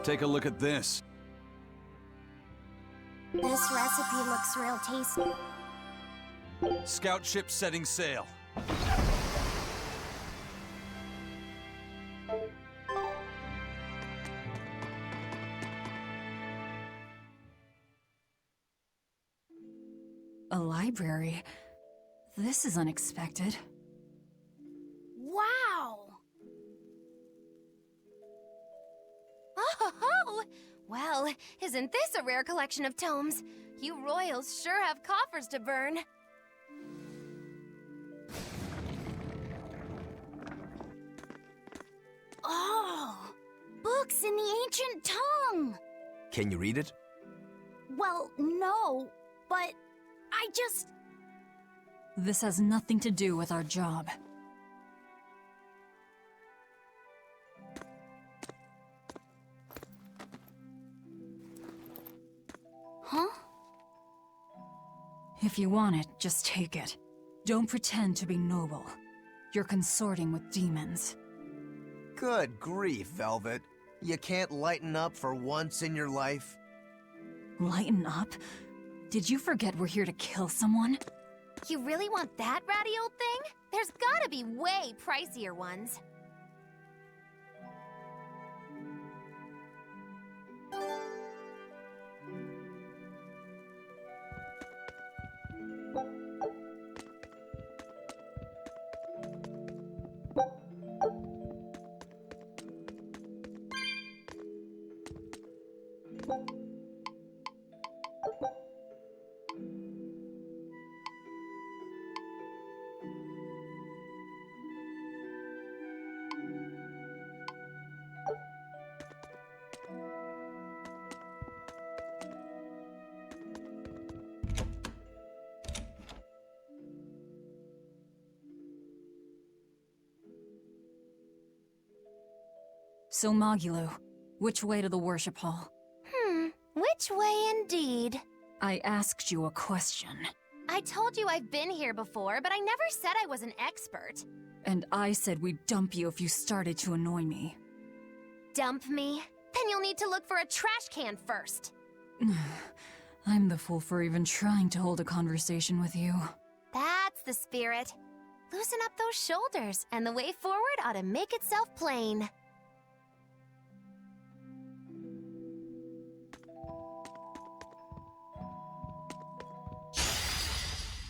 Take a look at this. This recipe looks real tasty. Scout ship setting sail. A library? This is unexpected. Wow! Oh, well, isn't this a rare collection of tomes? You royals sure have coffers to burn. Oh! Books in the ancient tongue! Can you read it? Well, no, but I just... This has nothing to do with our job. Huh? If you want it, just take it. Don't pretend to be noble. You're consorting with demons. Good grief, Velvet. You can't lighten up for once in your life? Lighten up? Did you forget we're here to kill someone? You really want that ratty old thing? There's gotta be way pricier ones. So Magulu, which way to the worship hall? Which way indeed? I asked you a question. I told you I've been here before, but I never said I was an expert. And I said we'd dump you if you started to annoy me. Dump me? Then you'll need to look for a trash can first. I'm the fool for even trying to hold a conversation with you. That's the spirit. Loosen up those shoulders, and the way forward ought to make itself plain.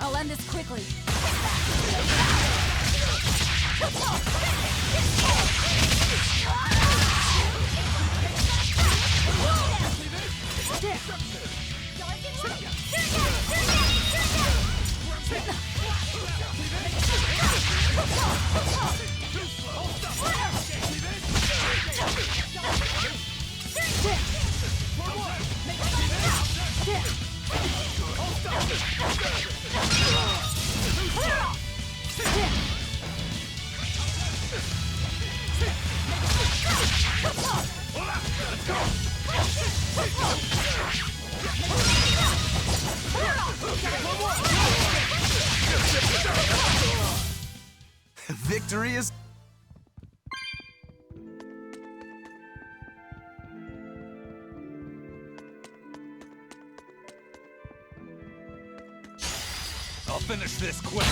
I'll end this quickly. Victory is... I'll finish this quick.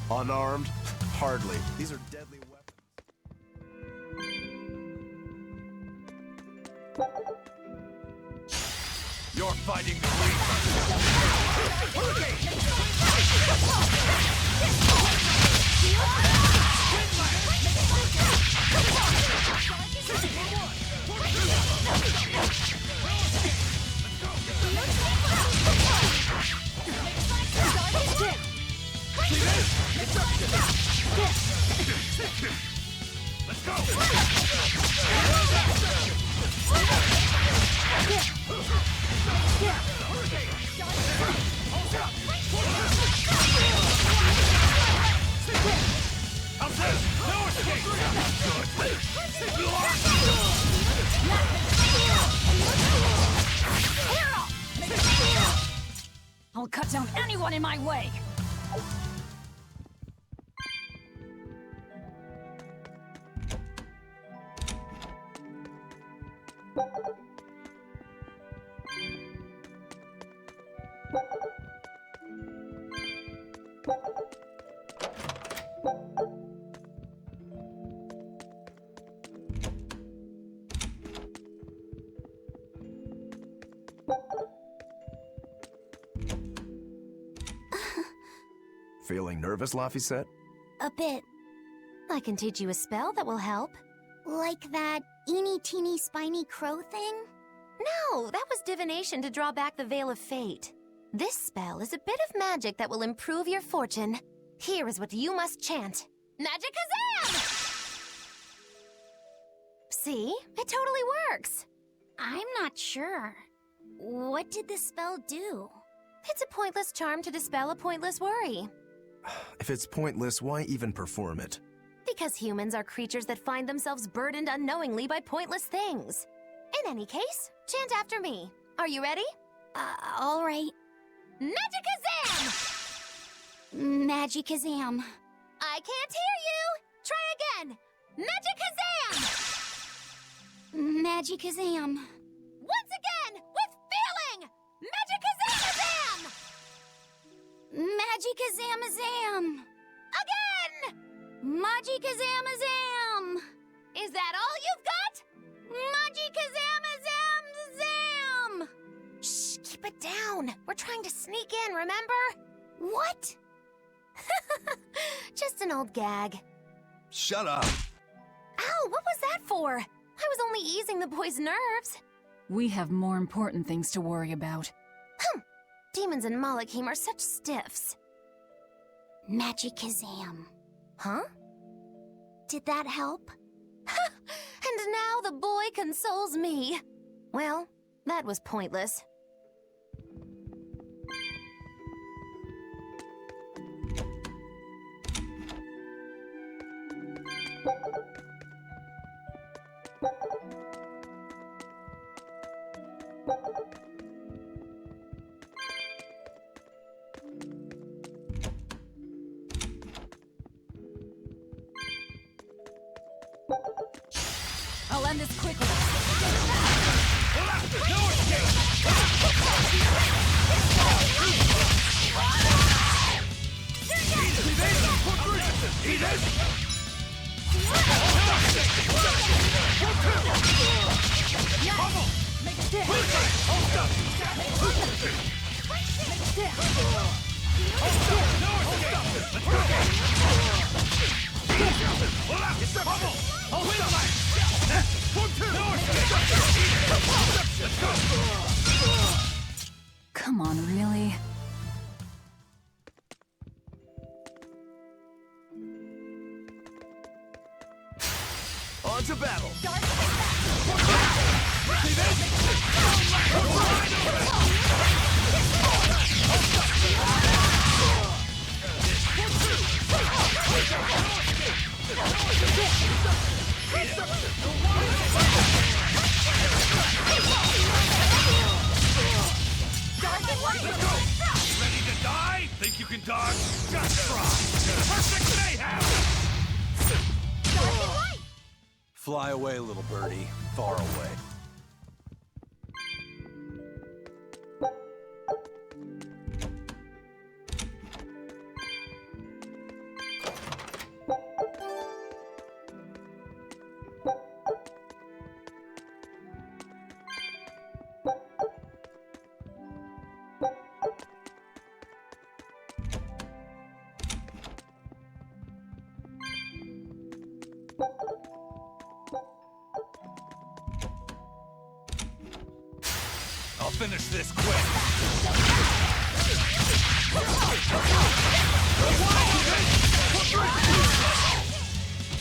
Unarmed? Hardly. These are deadly weapons. You're fighting the Reaper. Let's go! How's this? No escape! I'll cut down anyone in my way! Feeling nervous, Laphicet? A bit. I can teach you a spell that will help. Like that eeny teeny spiny crow thing? No, that was divination to draw back the Veil of Fate. This spell is a bit of magic that will improve your fortune. Here is what you must chant. Magikazam! See? It totally works. I'm not sure. What did the spell do? It's a pointless charm to dispel a pointless worry. If it's pointless, why even perform it? Because humans are creatures that find themselves burdened unknowingly by pointless things. In any case, chant after me. Are you ready? All right. Magikazam! Magikazam. I can't hear you! Try again! Magikazam! Magikazam. Once again, with feeling! Magikazamazam! Magikazamazam. Again! Magikazamazam. Is that all you've got? Magikazamazam. Shh, keep it down. We're trying to sneak in, remember? What? Just an old gag. Shut up. Ow, what was that for? I was only easing the boy's nerves. We have more important things to worry about. Demons and Malachim are such stiffs. Magikazam. Huh? Did that help? And now the boy consoles me. Well, that was pointless. I'll end this quickly. Come on, really? On to battle! Ready to die? Think you can dodge? Just try. Perfect mayhem! Fly away, little birdie. Far away. I'll finish this quick.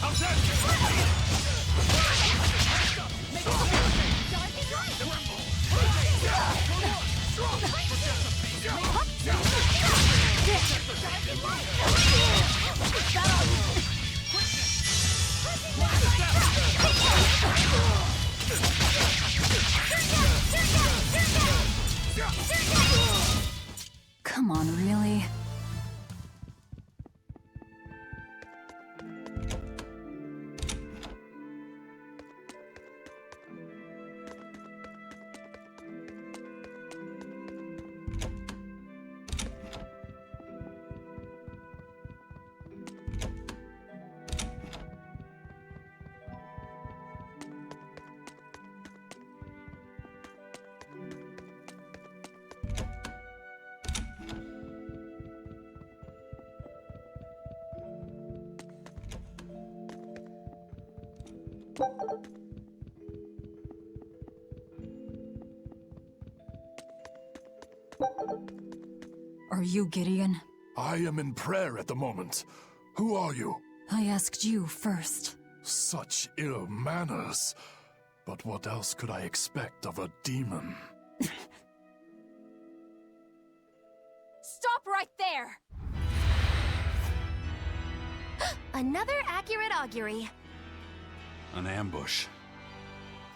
How's Come on, really? Are you Gideon? I am in prayer at the moment. Who are you? I asked you first. Such ill manners. But what else could I expect of a demon? Stop right there! Another accurate augury. an ambush?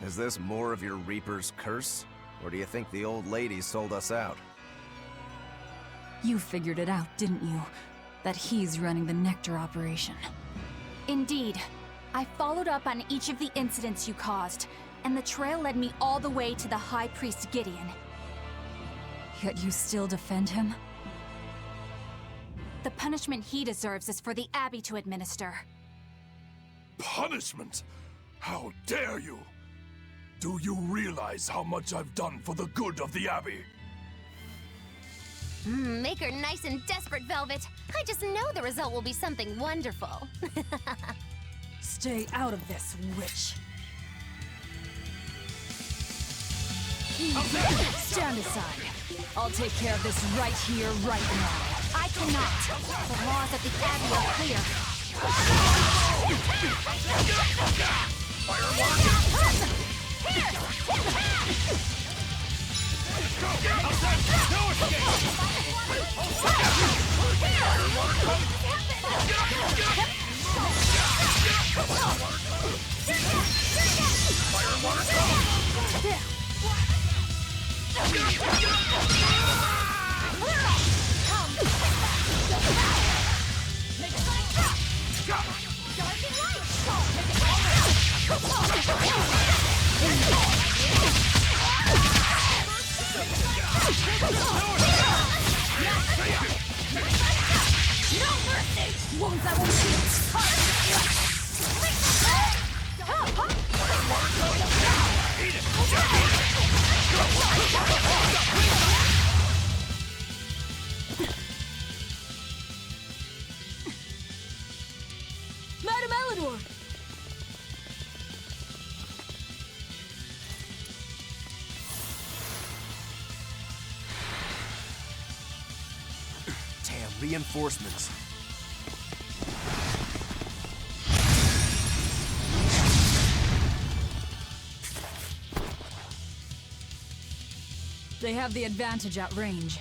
Is this more of your Reaper's curse? Or do you think the old lady sold us out? You figured it out, didn't you? That he's running the Nectar operation. Indeed. I followed up on each of the incidents you caused, and the trail led me all the way to the High Priest Gideon. Yet you still defend him? The punishment he deserves is for the Abbey to administer. Punishment? How dare you? Do you realize how much I've done for the good of the Abbey? Make her nice and desperate, Velvet. I just know the result will be something wonderful. Stay out of this, witch. Stand aside. I'll take care of this right here, right now. I cannot. The laws of the Abbey are clear. Madam Eleanor! Damn, reinforcements. They have the advantage at range.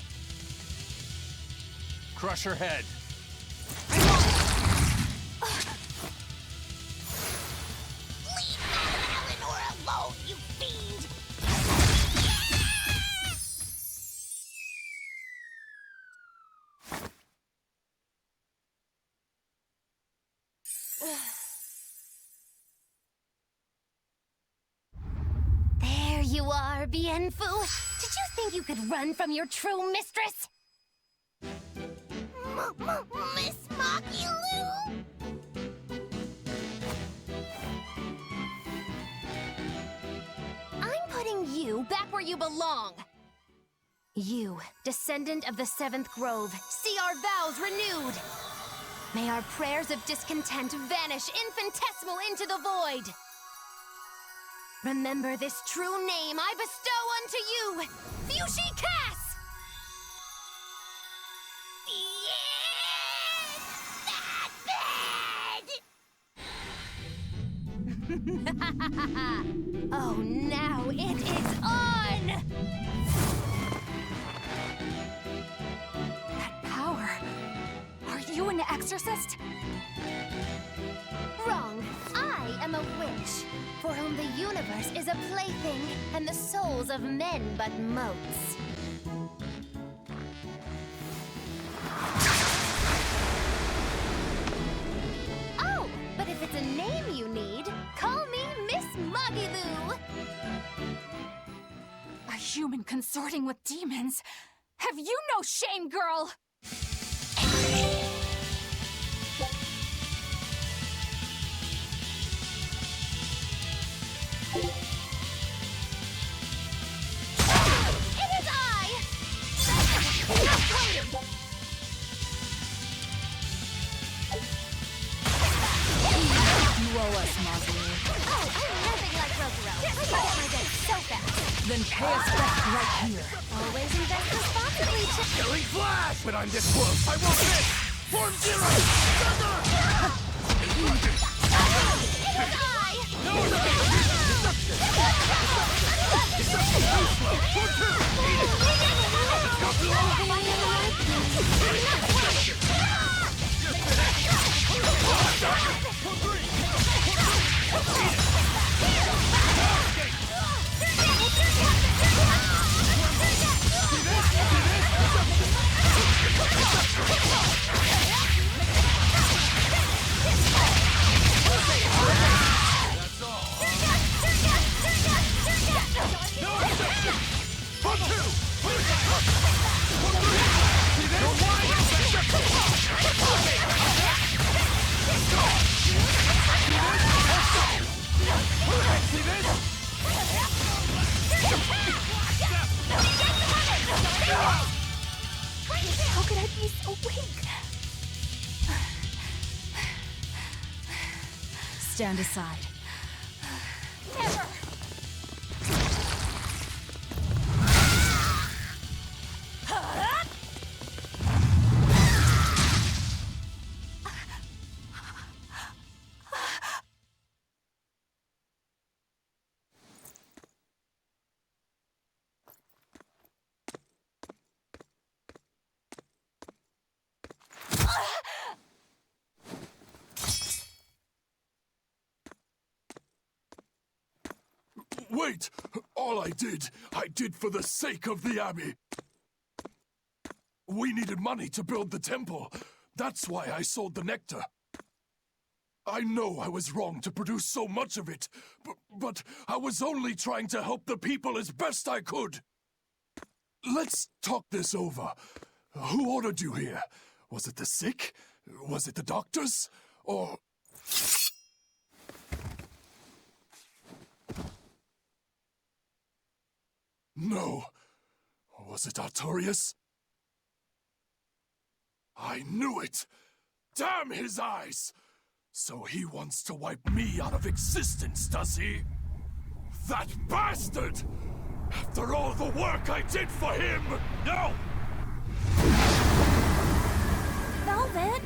Crush her head. Leave Eleanor alone, you fiend! There you are, Bien Phu. Did you think you could run from your true mistress? Miss Makilu? I'm putting you back where you belong. You, descendant of the Seventh Grove, see our vows renewed. May our prayers of discontent vanish infinitesimal into the void. Remember this true name I bestow unto you, Fushi Cass! Oh, now it is on! That power. Are you an exorcist? Wrong. I am a witch, for whom the universe is a plaything, and the souls of men but motes. Oh, but if it's a name you need, call me Miss Muggyloo. A human consorting with demons? Have you no shame, girl? It is I! You owe us, Mazu. Oh, I'm nothing like Rosero. I get my debt so fast. Then pay us back right here. Always invest responsibly, Killing flash! But I'm this close, I won't miss! Form zero! It is I! How could I be so weak? Stand aside. Never! Wait! All I did for the sake of the Abbey. We needed money to build the temple. That's why I sold the nectar. I know I was wrong to produce so much of it, but I was only trying to help the people as best I could. Let's talk this over. Who ordered you here? Was it the sick? Was it the doctors? Or... No. Was it Artorius? I knew it! Damn his eyes! So he wants to wipe me out of existence, does he? That bastard! After all the work I did for him! No! Velvet?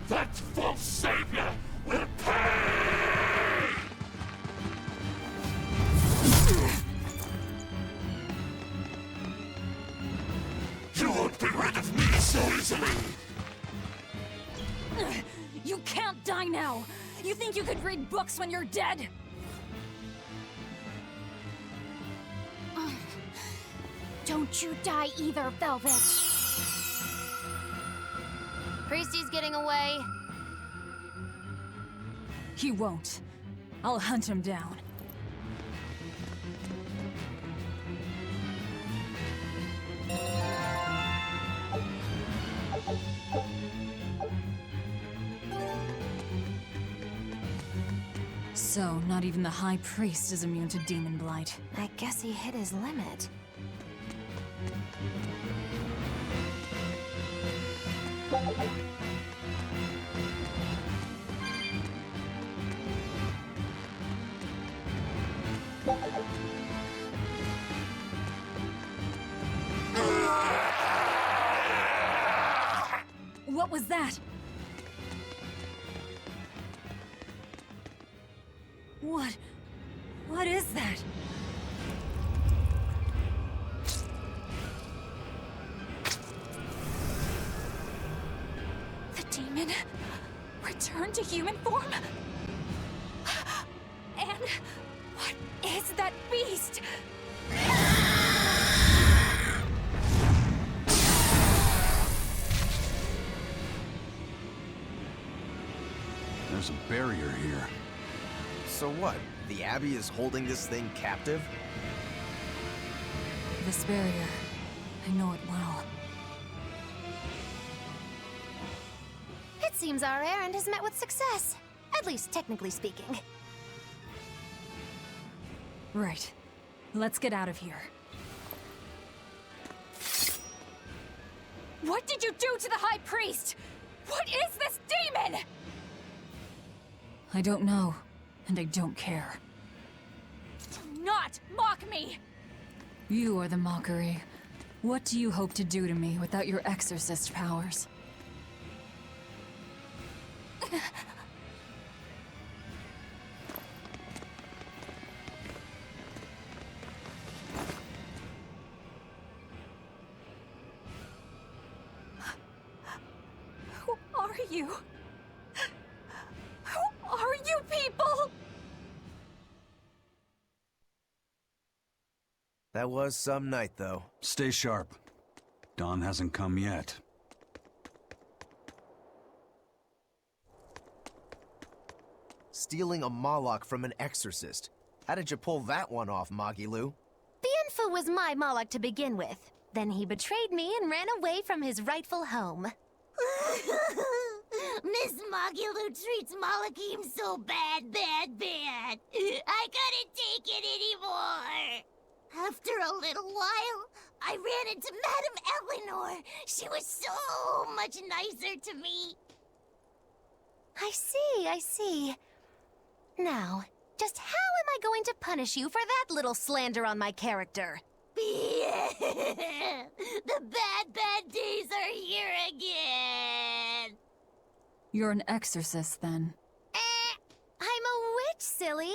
That false savior will pay! You won't be rid of me so easily! You can't die now! You think you could read books when you're dead? Don't you die either, Velvet! Priesty's getting away. He won't. I'll hunt him down. So, not even the High Priest is immune to demon blight. I guess he hit his limit. What was that? What is that? The demon returned to human form? And what is that beast? There's a barrier here. So what? The Abbey is holding this thing captive? This barrier. I know it well. It seems our errand has met with success. At least technically speaking. Right. Let's get out of here. What did you do to the High Priest? What is this demon? I don't know, and I don't care. Do not mock me! You are the mockery. What do you hope to do to me without your exorcist powers? Who are you? Who are you people? That was some night, though. Stay sharp. Dawn hasn't come yet. Stealing a Moloch from an exorcist. How did you pull that one off, Magilu? Bienfu was my Moloch to begin with. Then he betrayed me and ran away from his rightful home. Miss Magilu treats Malakim so bad. I couldn't take it anymore. After a little while, I ran into Madame Eleanor. She was so much nicer to me. I see. Now, just how am I going to punish you for that little slander on my character? The bad days are here again. You're an exorcist, then. I'm a witch, silly.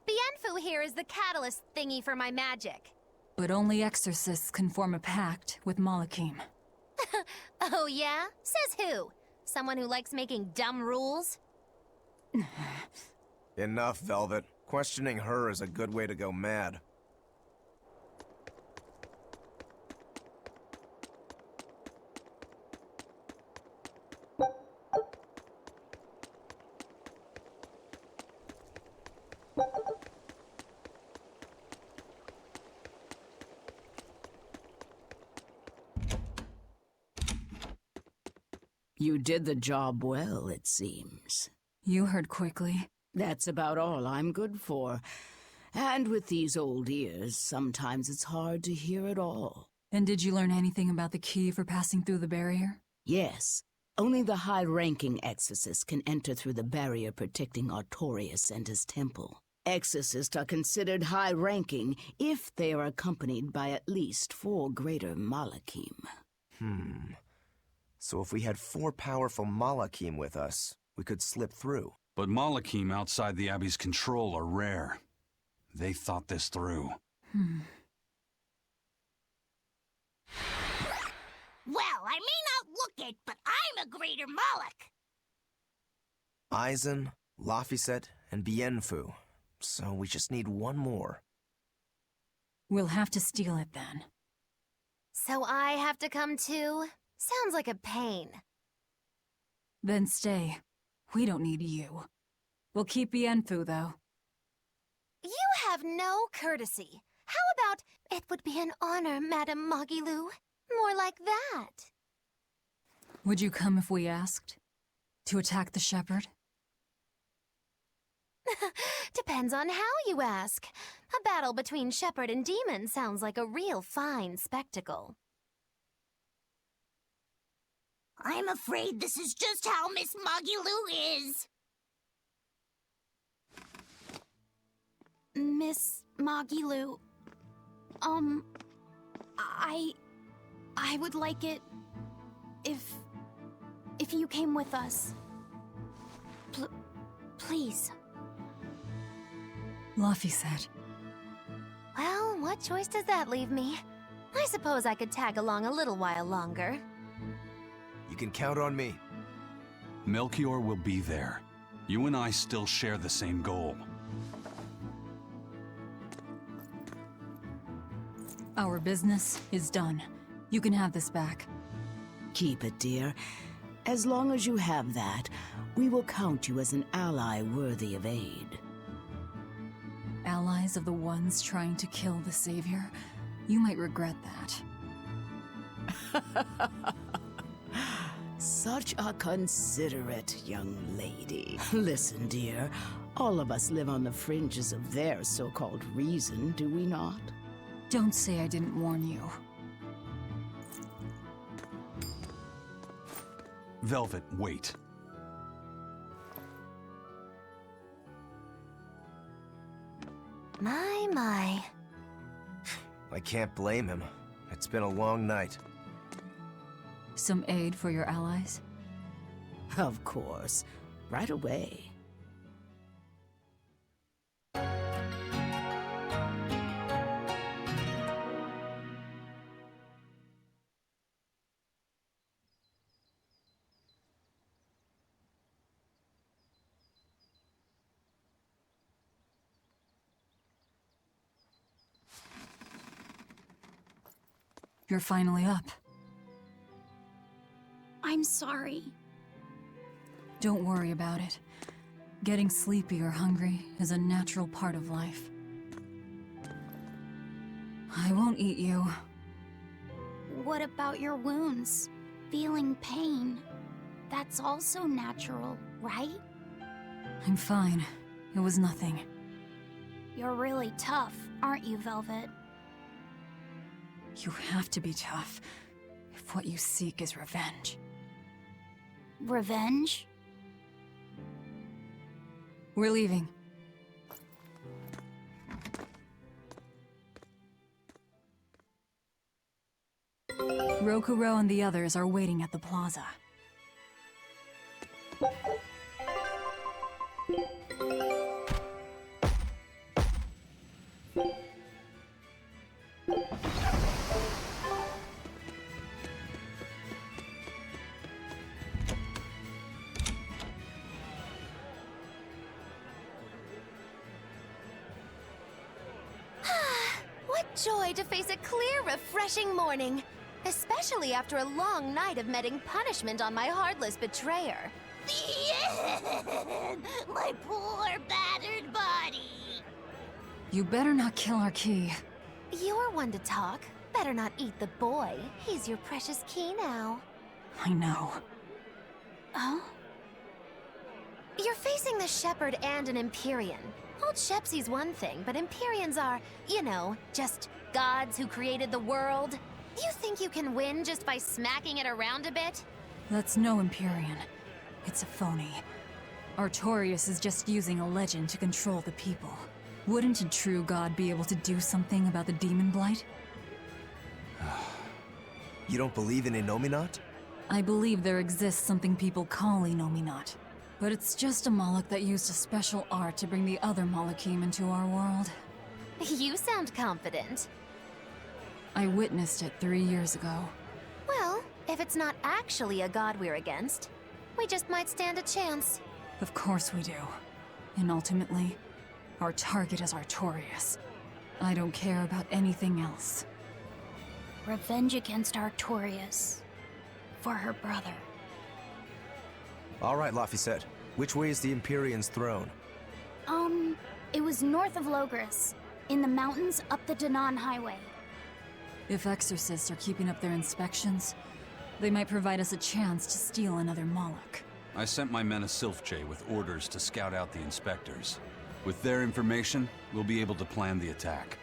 Bienfu here is the catalyst thingy for my magic. But only exorcists can form a pact with Malakim. Oh yeah? Says who? Someone who likes making dumb rules? Enough, Velvet. Questioning her is a good way to go mad. You did the job well, it seems. You heard quickly. That's about all I'm good for. And with these old ears, sometimes it's hard to hear it all. And did you learn anything about the key for passing through the barrier? Yes. Only the high-ranking exorcists can enter through the barrier protecting Artorius and his temple. Exorcists are considered high-ranking if they are accompanied by at least 4 greater Malakim. So if we had 4 powerful Malakim with us, we could slip through. But Malakim outside the Abbey's control are rare. They thought this through. Well, I may not look it, but I'm a greater Moloch. Aizen, Laphicet, and Bienfu. So we just need one more. We'll have to steal it then. So I have to come too? Sounds like a pain. Then stay. We don't need you. We'll keep Bienfu, though. You have no courtesy. How about, it would be an honor, Madame Magilu? More like that. Would you come if we asked? To attack the shepherd? Depends on how you ask. A battle between shepherd and demon sounds like a real fine spectacle. I'm afraid this is just how Miss Magilu is. Miss Magilu. I would like it if you came with us. Please. Luffy said. Well, what choice does that leave me? I suppose I could tag along a little while longer. You can count on me. Melchior will be there. You and I still share the same goal. Our business is done. You can have this back. Keep it, dear. As long as you have that, we will count you as an ally worthy of aid. Allies of the ones trying to kill the Savior? You might regret that. Such a considerate young lady. Listen, dear, all of us live on the fringes of their so-called reason, do we not? Don't say I didn't warn you. Velvet, wait. My. I can't blame him. It's been a long night. Some aid for your allies? Of course. Right away. You're finally up. I'm sorry. Don't worry about it. Getting sleepy or hungry is a natural part of life. I won't eat you. What about your wounds? Feeling pain? That's also natural, right? I'm fine. It was nothing. You're really tough, aren't you, Velvet? You have to be tough if what you seek is revenge. Revenge? We're leaving. Rokuro and the others are waiting at the plaza. Joy to face a clear, refreshing morning. Especially after a long night of meting punishment on my heartless betrayer. My poor, battered body. You better not kill our key. You're one to talk. Better not eat the boy. He's your precious key now. I know. Oh? You're facing the Shepherd and an Empyrean. Old Shepsy's one thing, but Empyreans are, you know, just gods who created the world. You think you can win just by smacking it around a bit? That's no Empyrean. It's a phony. Artorias is just using a legend to control the people. Wouldn't a true god be able to do something about the demon blight? You don't believe in Innominat? I believe there exists something people call Innominat. But it's just a Moloch that used a special art to bring the other Molochim into our world. You sound confident. I witnessed it 3 years ago. Well, if it's not actually a god we're against, we just might stand a chance. Of course we do. And ultimately, our target is Artorias. I don't care about anything else. Revenge against Artorias. For her brother. All right, Laphicet. Which way is the Empyrean's throne? It was north of Logris. In the mountains up the Danan Highway. If exorcists are keeping up their inspections, they might provide us a chance to steal another Moloch. I sent my men a Sylph-J with orders to scout out the inspectors. With their information, we'll be able to plan the attack.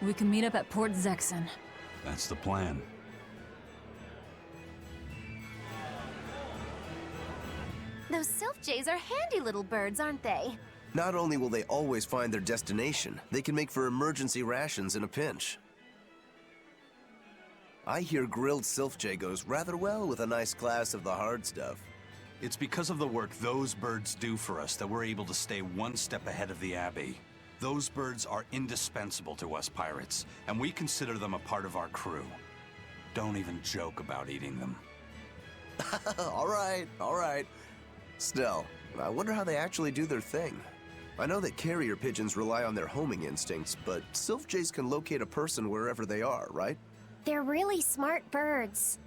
We can meet up at Port Zexen. That's the plan. Those Sylph-Jays are handy little birds, aren't they? Not only will they always find their destination, they can make for emergency rations in a pinch. I hear grilled Silphjay goes rather well with a nice glass of the hard stuff. It's because of the work those birds do for us that we're able to stay one step ahead of the Abbey. Those birds are indispensable to us pirates, and we consider them a part of our crew. Don't even joke about eating them. All right, all right. Still, I wonder how they actually do their thing. I know that carrier pigeons rely on their homing instincts, but Silphjays can locate a person wherever they are, right? They're really smart birds.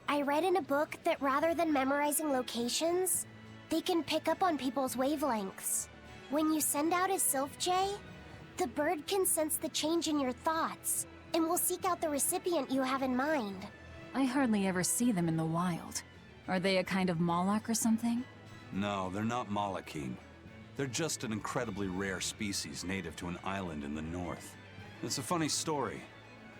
I read in a book that rather than memorizing locations, they can pick up on people's wavelengths. When you send out a Silphjay, the bird can sense the change in your thoughts and will seek out the recipient you have in mind. I hardly ever see them in the wild. Are they a kind of Moloch or something? No, they're not Malachim. They're just an incredibly rare species native to an island in the north. It's a funny story.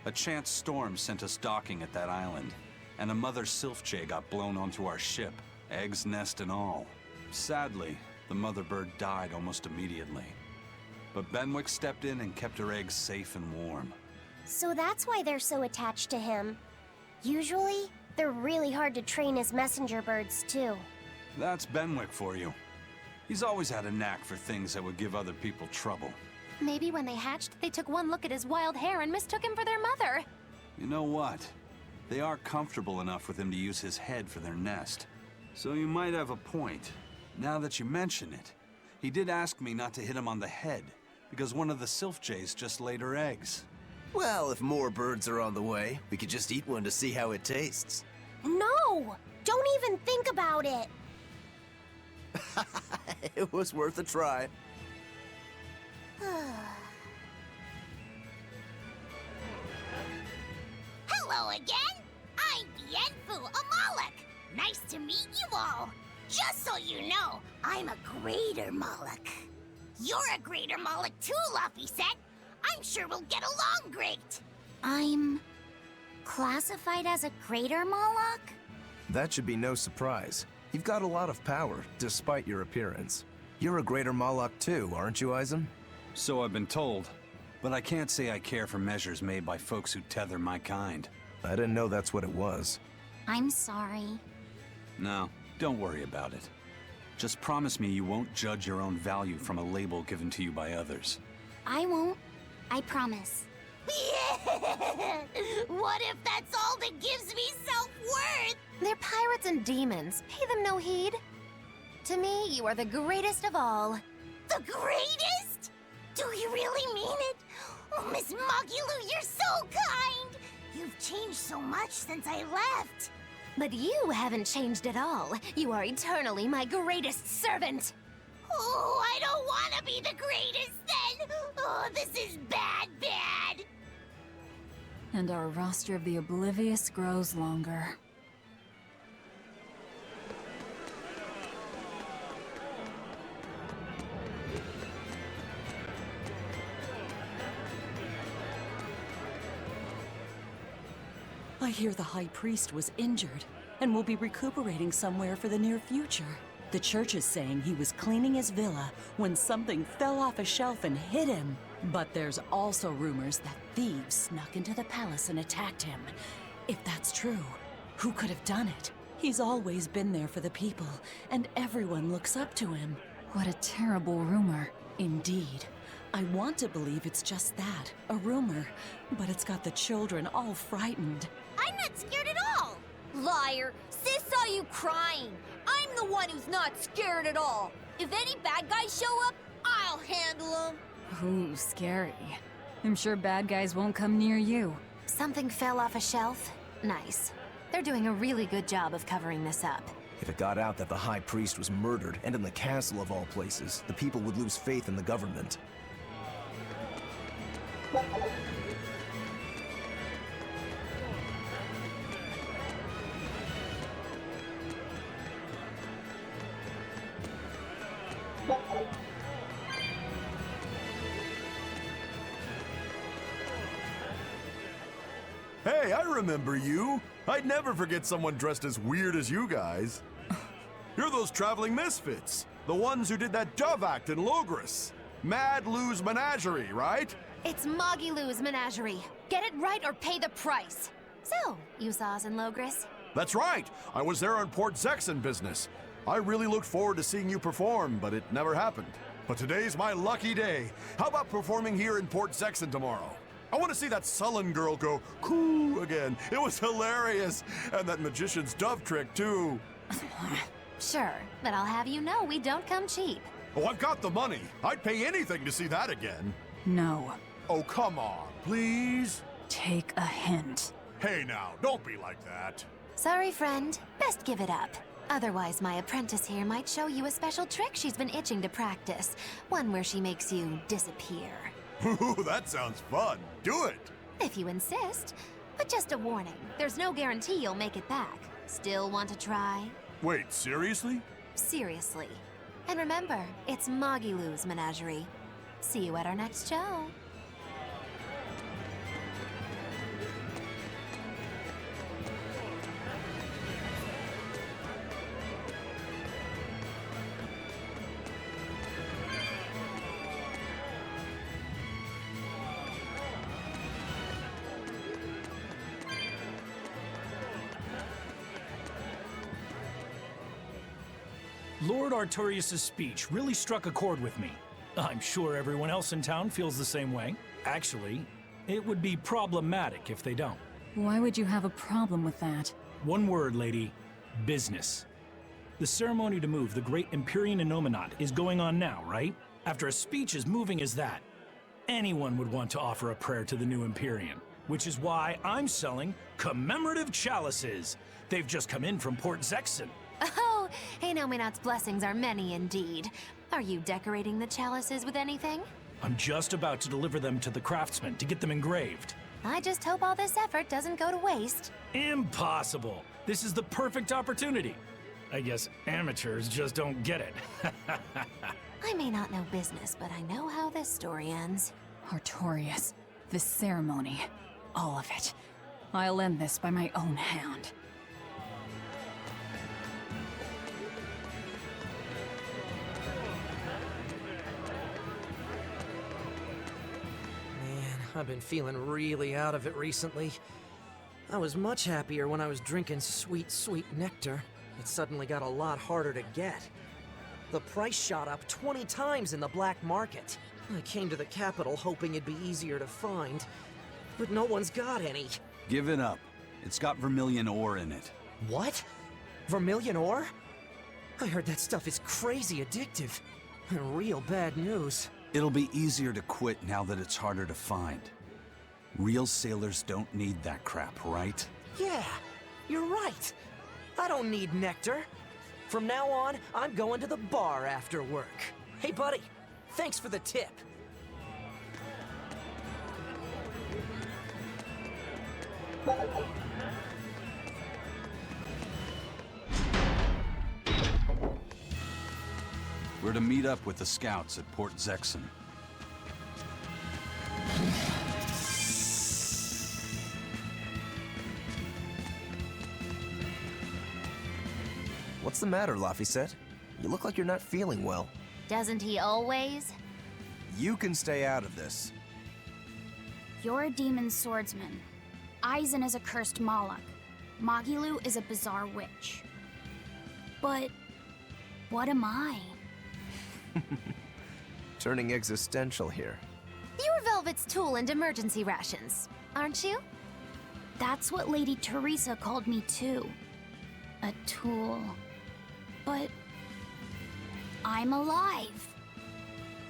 A chance storm sent us docking at that island, and a mother Silphjay got blown onto our ship, eggs, nest, and all. Sadly, the mother bird died almost immediately. But Benwick stepped in and kept her eggs safe and warm. So that's why they're so attached to him. Usually, they're really hard to train as messenger birds, too. That's Benwick for you. He's always had a knack for things that would give other people trouble. Maybe when they hatched, they took one look at his wild hair and mistook him for their mother. You know what? They are comfortable enough with him to use his head for their nest. So you might have a point. Now that you mention it, he did ask me not to hit him on the head, because one of the Silphjays just laid her eggs. Well, if more birds are on the way, we could just eat one to see how it tastes. No! Don't even think about it! It was worth a try. Hello again! I'm Bienfu, a Moloch. Nice to meet you all. Just so you know, I'm a greater Moloch. You're a greater Moloch too, Laphicet. I'm sure we'll get along great. I'm classified as a greater Moloch? That should be no surprise. You've got a lot of power, despite your appearance. You're a greater Moloch too, aren't you, Eisen? So I've been told, but I can't say I care for measures made by folks who tether my kind. I didn't know that's what it was. I'm sorry. No, don't worry about it. Just promise me you won't judge your own value from a label given to you by others. I won't. I promise. What if that's all that gives me self-worth? They're pirates and demons. Pay them no heed. To me, you are the greatest of all. The greatest? Do you really mean it? Oh, Miss Magilu, you're so kind! You've changed so much since I left. But you haven't changed at all. You are eternally my greatest servant. Oh, I don't want to be the greatest then! Oh, this is bad. And our roster of the oblivious grows longer. I hear the High Priest was injured and will be recuperating somewhere for the near future. The church is saying he was cleaning his villa when something fell off a shelf and hit him. But there's also rumors that thieves snuck into the palace and attacked him. If that's true, who could have done it? He's always been there for the people, and everyone looks up to him. What a terrible rumor. Indeed. I want to believe it's just that, a rumor, but it's got the children all frightened. I'm not scared at all. Liar! Sis saw you crying. I'm the one who's not scared at all. If any bad guys show up, I'll handle them. Ooh, scary. I'm sure bad guys won't come near you. Something fell off a shelf? Nice. They're doing a really good job of covering this up. If it got out that the High Priest was murdered, and in the castle of all places, the people would lose faith in the government. Hey, I remember you. I'd never forget someone dressed as weird as you guys. You're those traveling misfits. The ones who did that dove act in Logris. Mad Lou's Menagerie, right? It's Moggylou's Menagerie. Get it right or pay the price. So, you saw us in Logris? That's right. I was there on Port Zexon business. I really looked forward to seeing you perform, but it never happened. But today's my lucky day. How about performing here in Port Zexon tomorrow? I want to see that sullen girl go cool again. It was hilarious. And that magician's dove trick, too. Sure, but I'll have you know we don't come cheap. Oh, I've got the money. I'd pay anything to see that again. No. Oh, come on, please? Take a hint. Hey now, don't be like that. Sorry, friend. Best give it up. Otherwise, my apprentice here might show you a special trick she's been itching to practice. One where she makes you disappear. Ooh, that sounds fun. Do it. If you insist. But just a warning, there's no guarantee you'll make it back. Still want to try? Wait, seriously? Seriously. And remember, it's Moggylou's Menagerie. See you at our next show. Lord Artorius' speech really struck a chord with me. I'm sure everyone else in town feels the same way. Actually, it would be problematic if they don't. Why would you have a problem with that? One word, lady. Business. The ceremony to move the great Empyrean Innominat is going on now, right? After a speech as moving as that, anyone would want to offer a prayer to the new Empyrean, which is why I'm selling commemorative chalices. They've just come in from Port Zexon. Oh, Innominat's blessings are many indeed. Are you decorating the chalices with anything? I'm just about to deliver them to the craftsman to get them engraved. I just hope all this effort doesn't go to waste. Impossible! This is the perfect opportunity. I guess amateurs just don't get it. I may not know business, but I know how this story ends. Artorius, this ceremony, all of it. I'll end this by my own hand. I've been feeling really out of it recently. I was much happier when I was drinking sweet, sweet nectar. It suddenly got a lot harder to get. The price shot up 20 times in the black market. I came to the capital hoping it'd be easier to find, but no one's got any. Give it up. It's got vermilion ore in it. What? Vermilion ore? I heard that stuff is crazy addictive. Real bad news. It'll be easier to quit now that it's harder to find. Real sailors don't need that crap, right? Yeah, you're right. I don't need nectar. From now on, I'm going to the bar after work. Hey, buddy, thanks for the tip. We're to meet up with the scouts at Port Zexon. What's the matter, Laphicet? You look like you're not feeling well. Doesn't he always? You can stay out of this. You're a demon swordsman. Aizen is a cursed Moloch. Moggyloo is a bizarre witch. But what am I? Turning existential here. You're Velvet's tool and emergency rations, aren't you? That's what Lady Teresa called me too. A tool. But I'm alive.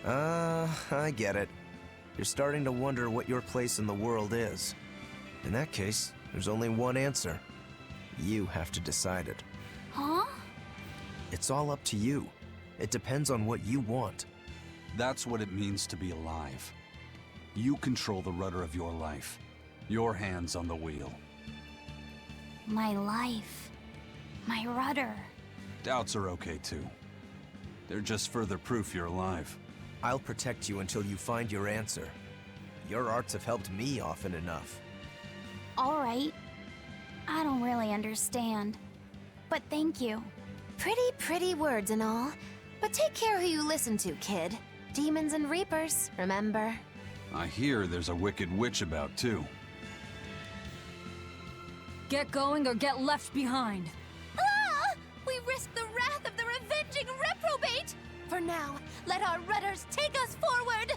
I get it. You're starting to wonder what your place in the world is. In that case, there's only one answer. You have to decide it. Huh? It's all up to you. It depends on what you want. That's what it means to be alive. You control the rudder of your life. Your hands on the wheel. My life. My rudder. Doubts are okay too. They're just further proof you're alive. I'll protect you until you find your answer. Your arts have helped me often enough. All right. I don't really understand. But thank you. Pretty words and all. But take care who you listen to, kid. Demons and reapers, remember? I hear there's a wicked witch about, too. Get going or get left behind. Ah! We risk the wrath of the revenging reprobate! For now, let our rudders take us forward!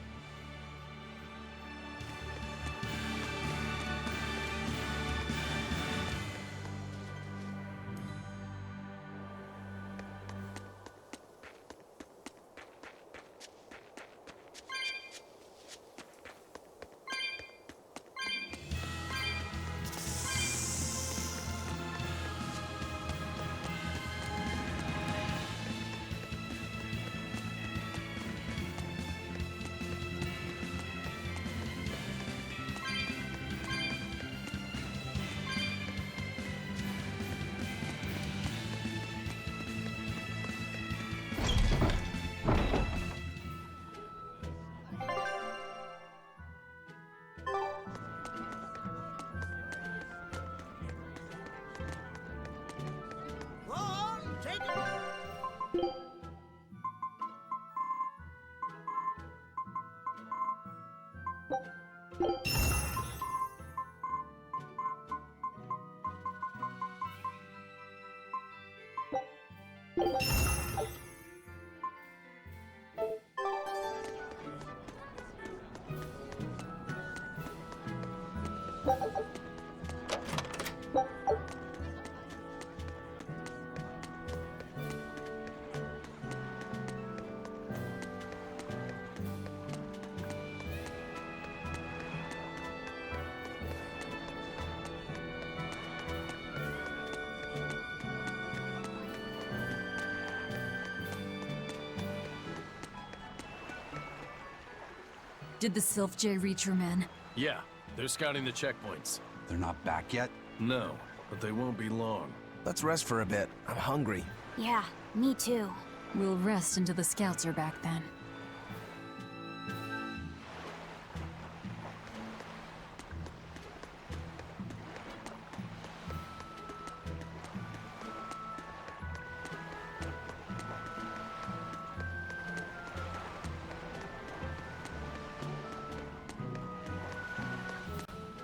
Did the Sylph J reach your men? Yeah, they're scouting the checkpoints. They're not back yet? No, but they won't be long. Let's rest for a bit. I'm hungry. Yeah, me too. We'll rest until the scouts are back then.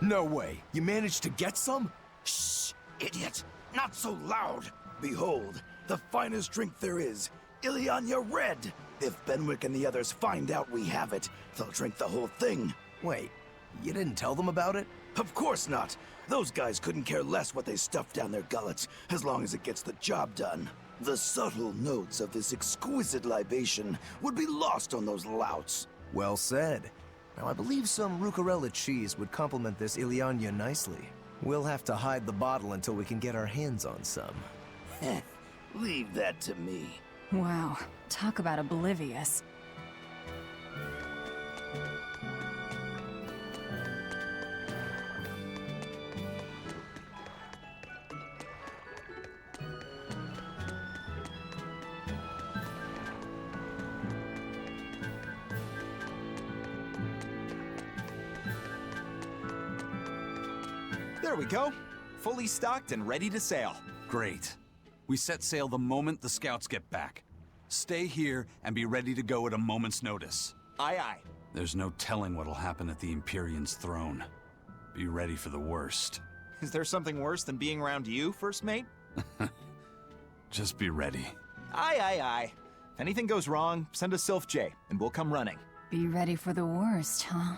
No way. You managed to get some? Shh, idiot. Not so loud. Behold, the finest drink there is. Ileana Red. If Benwick and the others find out we have it, they'll drink the whole thing. Wait, you didn't tell them about it? Of course not. Those guys couldn't care less what they stuff down their gullets, as long as it gets the job done. The subtle notes of this exquisite libation would be lost on those louts. Well said. Now, I believe some Rucarella cheese would complement this Ileana nicely. We'll have to hide the bottle until we can get our hands on some. Leave that to me. Wow, talk about oblivious. There we go. Fully stocked and ready to sail. Great. We set sail the moment the scouts get back. Stay here and be ready to go at a moment's notice. Aye, aye. There's no telling what'll happen at the Empyrean's throne. Be ready for the worst. Is there something worse than being around you, First Mate? Just be ready. Aye, aye, aye. If anything goes wrong, send a Sylph J, and we'll come running. Be ready for the worst, huh?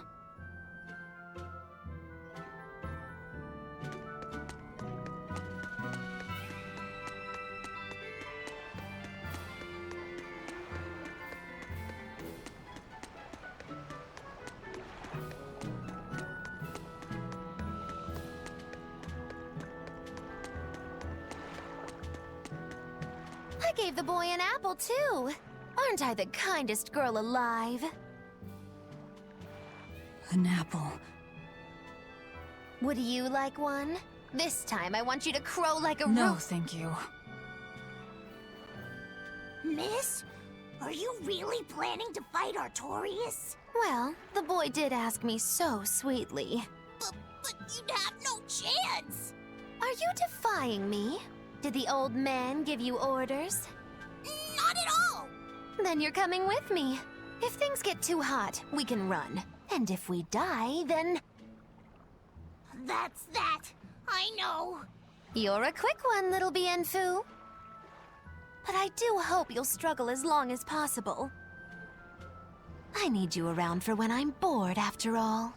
I gave the boy an apple, too. Aren't I the kindest girl alive? An apple. Would you like one? This time I want you to crow like a No, thank you. Miss, are you really planning to fight Artorias? Well, the boy did ask me so sweetly. But you'd have no chance! Are you defying me? Did the old man give you orders? Not at all! Then you're coming with me. If things get too hot, we can run. And if we die, then... That's that. I know. You're a quick one, little Bienfu. But I do hope you'll struggle as long as possible. I need you around for when I'm bored, after all.